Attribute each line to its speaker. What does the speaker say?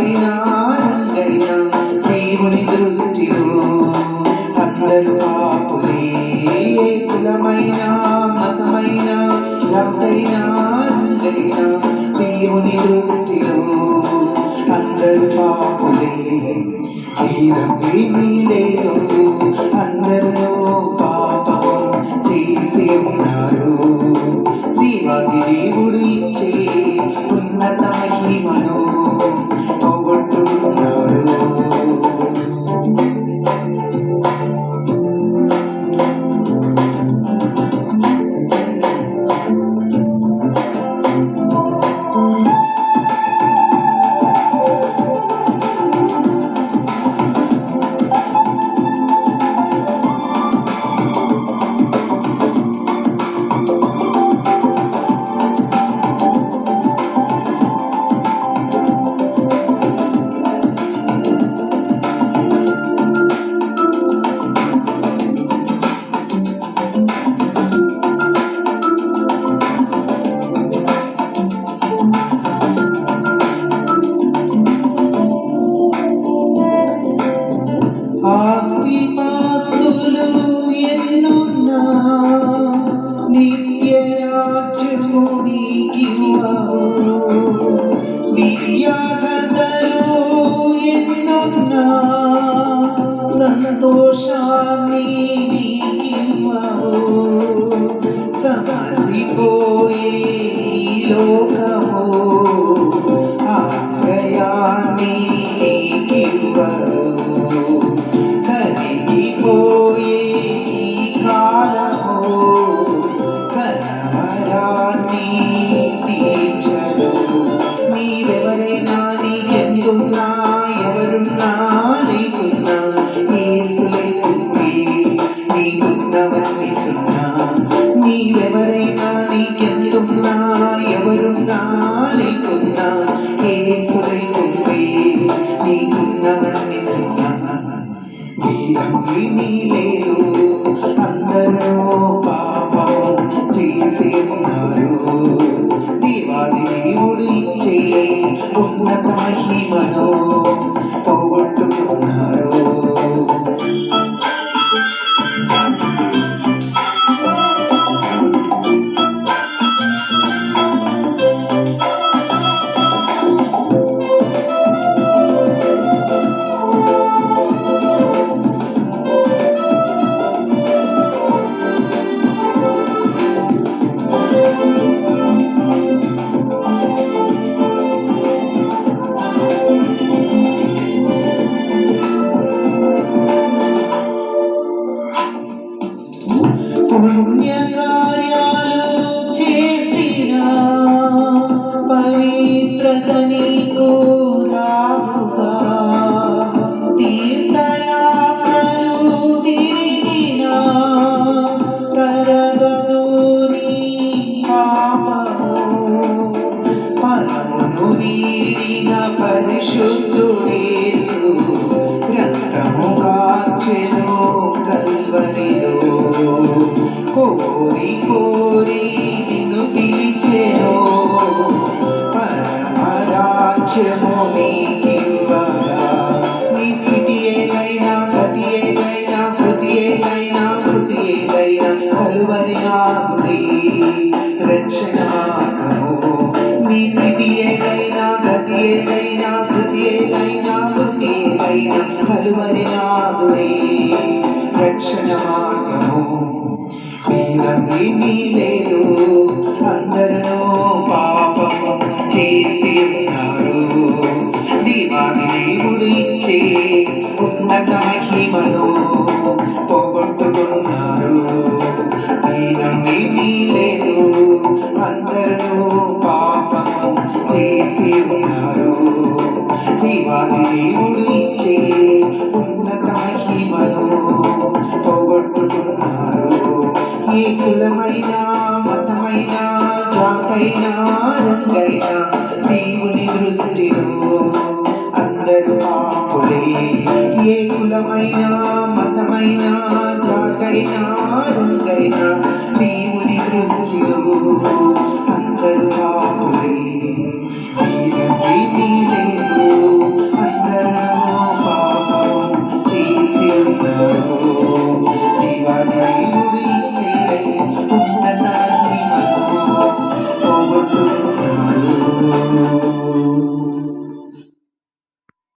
Speaker 1: కులమైనా రంగైనా దేవుని దృష్టిలో అందరూ పాపులే. ఏ కులమైనా మతమైనా జాతైనా రంగైనా దేవుని దృష్టిలో అందరూ పాపులే. తీరం ఏమీ లేదు, అందరూ పాపం చేసి ఉన్నారు. దేవాది దేవుడు ఇచ్చే ఉన్నత మహిమను పోగొట్టుకున్నారు. ఆస్తిపాస్తులు ఎన్నున్నా నిత్య రాజ్యము నీకివ్వవు. విద్యాగతలు ఎన్నున్నా సంతోషాన్ని నీకివ్వవు. సమసిపోయే లోకము ఆశ్రయాన్ని నీకివ్వవు. కరిగిపోయే కాలము కలవరాన్ని తీర్చరు. నీవెవరైనా నీకెందున్నా ఎవరున్నా లేకున్నా యేసు లేకుంటే నీకున్నవన్నీ సున్నా. నీవెవరైనా నీకెందున్నా ఎవరున్నా లేకున్నా యేసు లేకుంటే నీకున్నవన్నీ సున్నా. తీరం ఏమీ లేదు, అందరూ పాపం చేసి ఉన్నారు. దేవాది దేవుడు ఇచ్చే ఉన్నత మహిమను పోగొట్టుకున్నారు. పుణ్యకార్యాలు చేసిన పవిత్రత నీకు రాదుగా. తీర్థయాత్రలు తిరిగిన తరగదు నీ పాపము. పరమును వీడిన పరిశుద్ధుడేసు రక్తము కార్చెను కల్వరిలో. కోరి కోరి నిన్ను పిలిచెను పరమరాజ్యము నీకివ్వగా. నీ స్థితి ఏదైనా గతి ఏదైనా కృతి ఏదైనా కృతి ఏదైనా కలువరి నాదుడే రక్షణ మార్గము. నీ స్థితి ఏదైనా గతి ఏదైనా కృతి ఏదైనా కృతి ఏదైనా కలువరి నాదుడే రక్షణ మార్గము. తీరం ఏమీ లేదు, అందరూ పాపం చేసి ఉన్నారు. దేవాది దేవుడు ఇచ్చే ఉన్నత మహిమను పోగొట్టుకున్నారు. తీరం ఏమీ లేదు, అందరూ పాపం చేసి ఉన్నారు. దేవాది దేవుడు ఇచ్చే ఉన్నత మహిమను పోగొట్టుకున్నారు. ఏ కులమైనా మతమైనా జాతైనా రంగైనా దేవుని దృష్టిలో అందరూ పాపులే. ఏ కులమైనా మతమైనా జాతైనా రంగైనా దేవుని దృష్టిలో